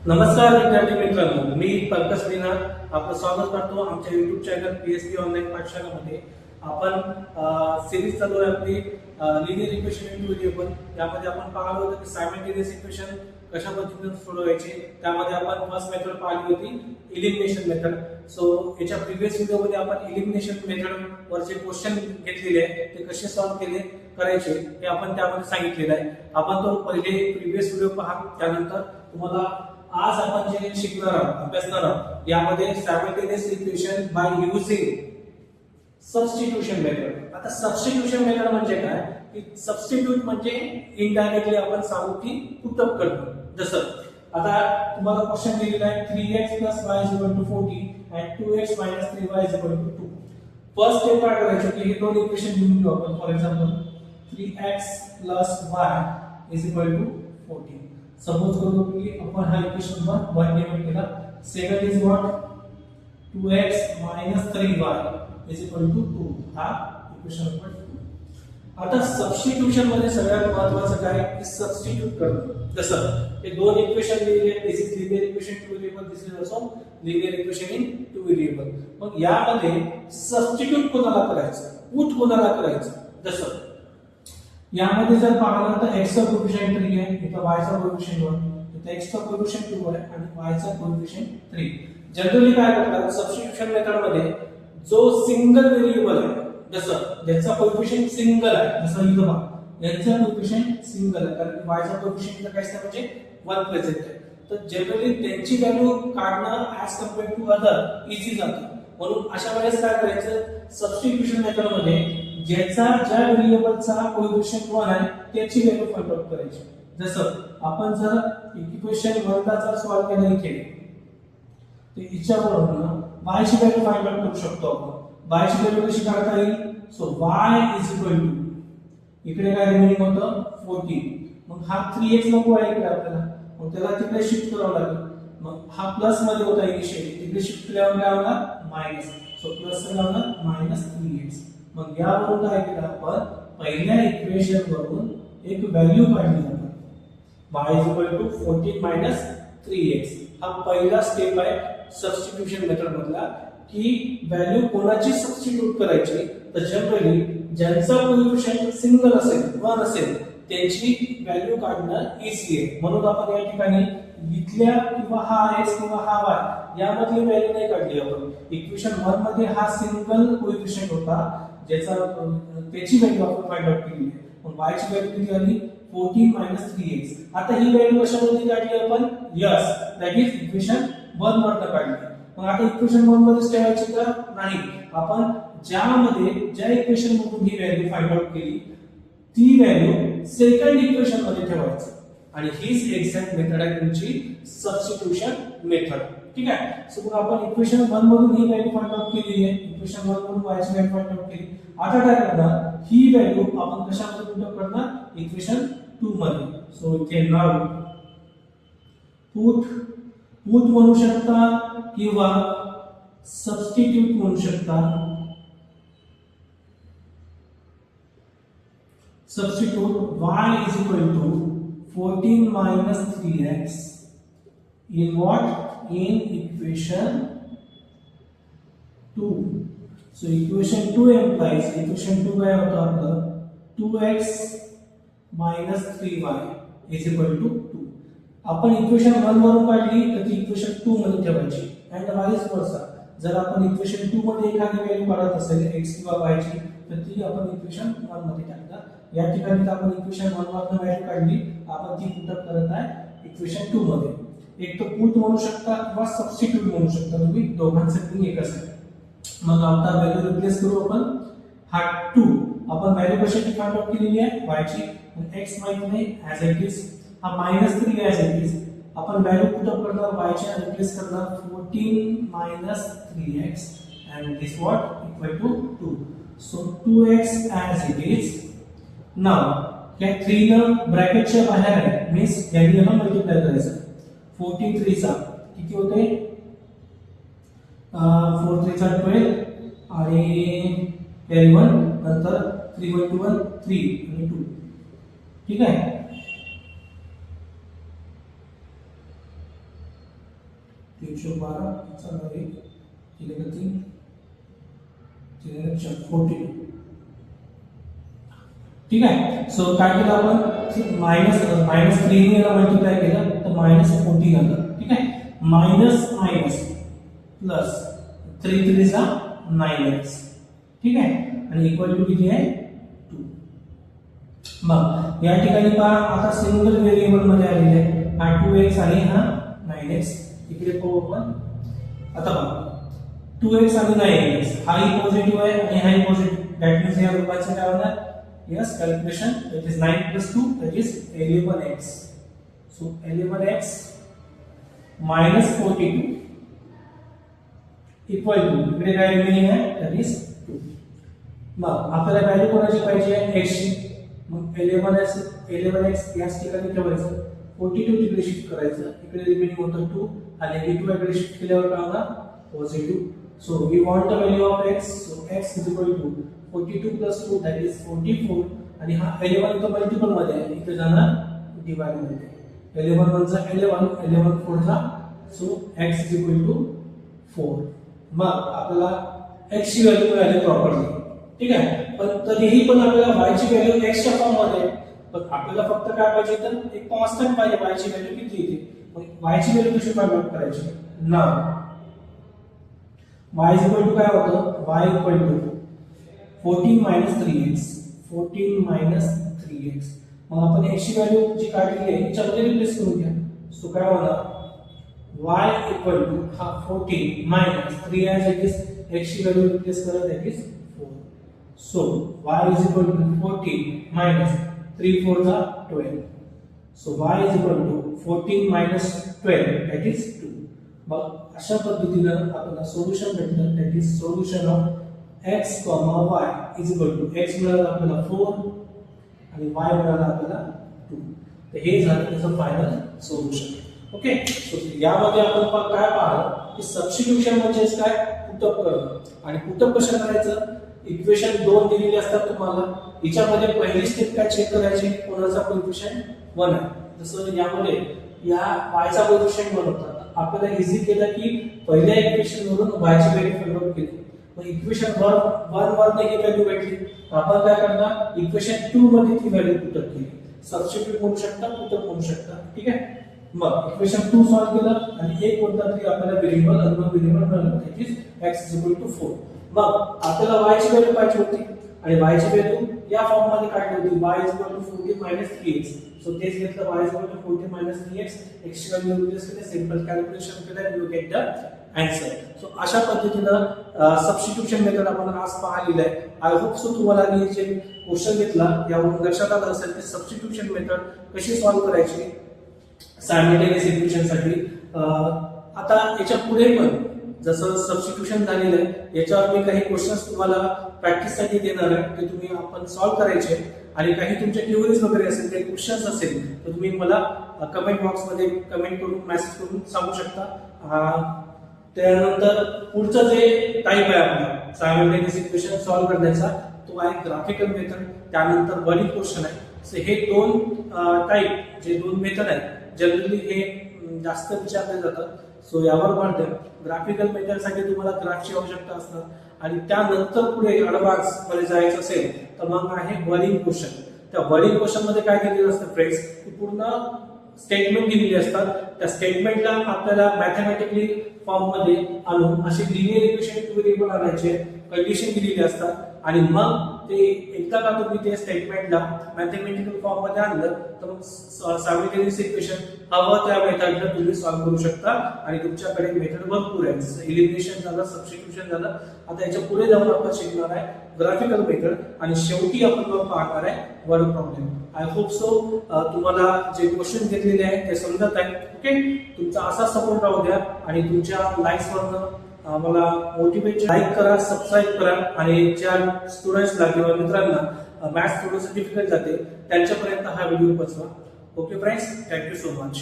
नमस्कार विद्यार्थी मित्रांनो, मी पंकज श्रीनाथ आपलं स्वागत करतो आमच्या YouTube चॅनल PSP ऑनलाईन पाठशाळेमध्ये. आपण सिरीज चालू आहे आपली linear equation in two variable. यामध्ये आपण पाहिलं होतं की सायमल्टेनियस इक्वेशन कशा पद्धतीने सोडवायचे. त्यामध्ये आपण फर्स्ट मेथड पाहिली होती एलिमिनेशन मेथड. सो याच्या प्रीवियस व्हिडिओमध्ये आपण एलिमिनेशन मेथड वरचे क्वेश्चन घेतलेले आहे, ते कसे सॉल्व्ह करायचे हे आपण त्यामध्ये सांगितलेलं आहे. आपण तो पहिले प्रीवियस व्हिडिओ पहा, त्यानंतर तुम्हाला आज आपण जे शिकणार आहोत, अभ्यासणार आहोत, यामध्ये simultaneous equation by using substitution method. आता सबस्टिट्यूशन मेथड म्हणजे काय की सबस्टिट्यूट म्हणजे इनडायरेक्टली आपण सांगू की पुटअप करतो. जसं आता तुम्हाला क्वेश्चन दिलेला आहे 3x + y = 40 and 2x - 3y = 2. First step काय करायचं की हे दोन इक्वेशन लिहून घेऊ आपण. For example 3x + y = 40. Suppose करू की आपण हा इक्वेशन नंबर 1 डिफाइन केला. Second is what 2x - 3y = 2. हा इक्वेशन नंबर 2. आता सबस्टिट्यूशन मध्ये सगळ्यात महत्त्वाचं काय की सबस्टिट्यूट करणं. जसं हे दोन इक्वेशन दिलेले आहेत, this is linear equation two variable, this is also linear equation in two variable. मग यामध्ये सबस्टिट्यूट कोणाला करायचं, पुट कोणाला करायचं. जसं यामध्ये जर पाहिलं तर x चा कोएफिशिएंट 3 आहे, इथं y चा कोएफिशिएंट 1, इथं x चा कोएफिशिएंट 2 आहे आणि y चा कोएफिशिएंट 3. जनरली काय करतात सबस्टिट्यूशन मेथड मध्ये जो सिंगल व्हेरिएबल आहे, जसं ज्याचा कोएफिशिएंट सिंगल आहे, जसं इथं पहा याचा कोएफिशिएंट सिंगल आहे कारण y चा कोएफिशिएंट काय असतं म्हणजे 1 प्रेझेंट आहे. तर जनरली त्यांची व्हॅल्यू काढणं as compare to other easy जातं. म्हणून अशा वेळेस काय करायचं सबस्टिट्यूशन मेथड मध्ये ज्या व्हेरिएबलचा कोएफिशिएंट 1 आहे त्याची व्हॅल्यू फाइंड आउट करायची. जसं आपण जर इक्वेशन 1 ला जर सॉल्व्ह केलं इथे तर याच्यावरून y ची व्हॅल्यू फाइंड आउट करू शकतो आपण. y ची व्हॅल्यू कशी काढता येईल. सो y इकडे काय रिमेनिंग होतं 14. मग हा 3x नको आहे इकडे आपल्याला, मग त्याला तिकडे शिफ्ट करावं लागेल. मग हा प्लस मध्ये होता इनिशियली, तिकडे शिफ्ट केल्यावर काय होणार मायनस. सो प्लस मध्ये होणार -3x. मग यावरून काय केलं आपण पहिल्या इक्वेशन वरून एक व्हॅल्यू काढली आपण y = 14 - 3x. हा पहिला स्टेप आहे सबस्टिट्यूशन मेथड मधला की व्हॅल्यू कोणाची सबस्टिट्यूट करायची. तर जनरली ज्यांचा कोएफिशिएंट सिंगल असेल 1 असेल त्यांची व्हॅल्यू काढणं इझी आहे. म्हणून आपण या ठिकाणी इथल्या किंवा हा x किंवा हा y यामधली व्हॅल्यू नाही काढली आपण. इक्वेशन 1 मध्ये हा सिंगल कोएफिशिएंट होता ज्याचा त्याची व्हॅल्यू आपण फाइंड आउट केली आहे. मग y ची व्हॅल्यू किती आली 14 - 3x. आता ही व्हॅल्यू कशामध्ये काढली आपण यस दॅट इज इक्वेशन 1 वरनं काढली. मग आता इक्वेशन 1 मध्येच ठेवायची का नाही, आपण ज्या इक्वेशन मधून ही व्हॅल्यू फाइंड आउट केली ती व्हॅल्यू सेकंड इक्वेशन मध्ये ठेवायची. आणि हीच एक्झॅक्ट मेथड आहे तुमची सबस्टिट्यूशन मेथड. ठीक आहे. सो मग आपण इक्वेशन 1 मधून ही व्हॅल्यू फाइंड आउट केली आहे, इक्वेशन 1 मधून y ची व्हॅल्यू फाइंड आउट केली. आता काय करणार ही व्हॅल्यू आपण कशामध्ये पुट अप करणार इक्वेशन 2 मध्ये. सो इथे नाव पुट म्हणू शकता किंवा सबस्टिट्यूट म्हणू शकता. Substitute y = 14 - 3x in what in equation 2. So equation 2 implies equation 2 काय होतं आपलं 2x - 3y = 2. आपण इक्वेशन 1 वरून काढली तर ती इक्वेशन 2 मध्ये ठेवायची अँड वाईस वर्सा. जर आपण इक्वेशन 2 मध्ये एखादी व्हॅल्यू काढत असेल x किंवा y ची तर ती आपण इक्वेशन 1 मध्ये टाकणार. या ठिकाणी आपण इक्वेशन 1 वरून व्हॅल्यू काढली, आपण ती पुट अप करत आहे इक्वेशन 2 मध्ये. एक तो पुट म्हणू शकता किंवा सबस्टिट्यूट म्हणू शकता तुम्ही, दोघांसाठी एकच आहे. मग आता व्हॅल्यू रिप्लेस करू आपण. हा 2 आपण व्हॅल्यू कशाची फाइंड आउट केलेली आहे y ची. x माहित नाही ऍज इट इज, हा -3 ऍज इट इज. आपण व्हॅल्यू पुट अप करणार y ची आणि रिप्लेस करणार 14 - 3x and this what equal to 2. so 2x as it is. now या 3 न ब्रॅकेटच्या बाहेर आहे मीन्स याने याला मल्टिप्लाय करायचं. 14 3 चा किती होते 4 3 चा 12 आणि कॅरी 1 नंतर 3 1 2 1 3 आणि 2. ठीक आहे. 12 चला 1 3 3 3 4 42. ठीक आहे. सो काय केलं आपण मायनस 3 ने याला मल्टिप्लाय केलं तर -14 आलं. ठीक आहे. मायनस मायनस प्लस 3 3 चा 9x. ठीक आहे. आणि इक्वल टू किती आहे 2. मग या ठिकाणी पहा आता सिंगल व्हेरिएबल मध्ये आलेले आहे हा 2x आणि हा 9x. इकडे पाहू आपण. आता पहा 2x आणि 9x हाही पॉझिटिव्ह आहे आणि हाही पॉझिटिव्ह. दॅट मीन्स या रूपाचे काय होणार? Yes, calculation, that is 9 plus 2, that is 11x. So 11x minus 42 equal to, इकडे काय रिमेनिंग आहे? That is 2. मग आपल्याला व्हॅल्यू कोणाची पाहिजे आहे? x ची. मग 11x याच ठिकाणी ठेवायचं. 42 तिकडे शिफ्ट करायचं. इकडे रिमेनिंग होतं 2 आणि निगेटिव्ह इकडे शिफ्ट केल्यावर काय होणार? Positive. So we want the value of x. So x is equal to 42 plus 2, that is 44. आणि हा 11 इथं मल्टिपल मध्ये आहे, इथे जाणार डिवाइड मध्ये. 11 1 चा 11, 11 4 चा. So x is equal to 4. मग आपल्याला x ची व्हॅल्यू मिळाली प्रॉपरली. ठीक आहे. पण तरीही पण आपल्याला y ची व्हॅल्यू x च्या फॉर्म मध्ये आहे. पण आपल्याला फक्त काय पाहिजे तर एक कॉन्स्टंट पाहिजे. y ची व्हॅल्यू किती येते? मग y ची व्हॅल्यू कशी फाइंड आउट करायची? नाव y is equal to काय होतं? y equal to 14 minus 3x. 14 minus 3x. मग आपण x ची व्हॅल्यू जी काढली आहे याच्यामध्ये रिप्लेस करून घ्या. सो काय होणार? y equal to हा 14 minus 3 as it is x ची व्हॅल्यू रिप्लेस करा, that is 4. So y is equal to 14 minus 3 4 चा 12. So y is equal to 14 minus 12, that is 2. मग अशा पद्धतीने आपल्याला सोल्युशन भेटलं, that is solution of x, y is equal to x मिळाला आपल्याला 4 आणि y मिळाला आपल्याला 2. तर हे झालं त्याचं फायनल सोल्युशन. ओके. सो यामध्ये आपण काय पाहिलं की सबस्टिट्यूशन म्हणजे काय? पुटअप करणं. आणि पुटअप कसं करायचं? इक्वेशन 2 दिलेली असतात तुम्हाला. याच्यामध्ये पहिली स्टेप काय चेक करायची? कोणाचा कोएफिशिएंट 1 आहे. जसं यामध्ये या y चा कोएफिशिएंट 1 होता. आपल्याला इझी केलं की पहिल्या इक्वेशन वरून y ची व्हॅल्यू फाइंड आउट केली. मग इक्वेशन 1 वर ही व्हॅल्यू भेटली. आपण काय करणार? इक्वेशन 2 मध्ये ती व्हॅल्यू पुट अप केली. सबस्टिट्यूट करू शकता, पुट अप करू शकता. ठीक आहे. मग इक्वेशन 2 सॉल्व केलं आणि एक कोणता तरी आपल्याला व्हेरिएबल अननोन व्हेरिएबल मिळाला, that is x is equal to 4. मग आपल्याला y ची व्हॅल्यू पाहिजे होती आणि y ची व्हॅल्यू या फॉर्म मध्ये काढली होती. y is equal to 14 minus 3x. So तेच घेतलं. y is equal to 14 minus 3x. x ची व्हॅल्यू रिप्लेस केली, सिंपल कॅल्क्युलेशन केलं, you get the answer. So अशा पद्धतीनं सबस्टिट्यूशन मेथड आपण आज पाहिलेलं आहे. आय होप सो तुम्हाला मी जे क्वेश्चन घेतला यावरून लक्षात आलं असेल की सबस्टिट्यूशन मेथड कशी सॉल्व्ह करायची सायमल्टेनियस इक्वेशन साठी. आता याच्या पुढे पण जसं सबस्टिट्यूशन झालेलं आहे याच्यावर मी काही क्वेश्चन्स तुम्हाला प्रॅक्टिस साठी देणार आहे. ते तुम्ही आपण सॉल्व्ह करायचे आणि काही तुमच्या क्वेरीज वगैरे असेल, काही क्वेश्चन्स असेल तर तुम्ही मला कमेंट बॉक्स मध्ये कमेंट करून मेसेज करून सांगू शकता. त्यानंतर पुढचं जे टाइप आहे आपला सायमल्टेनियस इक्वेशन सॉल्व्ह करण्याचा तो आहे ग्राफिकल मेथड, त्यानंतर बॉडी क्वेश्चन आहे. सो हे दोन टाइप जे दोन मेथड आहेत जनरली हे जास्त विचारले जातात. सो यावर भर द्या. ग्राफिकल मेथड साठी तुम्हाला ग्राफची आवश्यकता असतात आणि त्यानंतर पुढे ऍडव्हान्स मध्ये जायचं असेल तर मग आहे वर्डिंग क्वेश्चन. त्या वर्डिंग क्वेश्चन मध्ये काय दिलेलं असतं फ्रेंड्स की पूर्ण स्टेटमेंट दिलेली असतात. त्या स्टेटमेंटला आपल्याला मॅथमॅटिकली फॉर्म मध्ये आणून असे लिनियर इक्वेशन व्हेरिएबल आणायचे, कंडिशन दिलेली असतात आणि मग ते एकदा का तुम्ही ते स्टेटमेंटला मॅथमॅटिकल फॉर्म मध्ये आणलं तर मग सायमल्टेनियस इक्वेशन हवं त्या मेथडला तुम्ही सॉल्व्ह करू शकता आणि तुमच्याकडे मेथड भरपूर आहे. जसं एलिमिनेशन झालं, सबस्टिट्यूशन झालं. आता याच्या पुढे जाऊन आपण शिकणार आहे ग्राफिकल मेथड आणि शेवटी आपण पाहणार आहे word problem. I hope so तुम्हाला जे क्वेश्चन घेतलेले आहेत ते समजत आहे. ओके. तुमचा असा सपोर्ट राहू द्या आणि तुमच्या लाईक्स वरनं मला मोटिवेट. लाईक करा, सबस्क्राईब करा आणि ज्या स्टुडंट्सला किंवा मित्रांना मॅथ्स थोडंसं डिफिकल्ट जाते त्यांच्यापर्यंत हा व्हिडिओ पोहोचवा. Okay friends, thank you so much.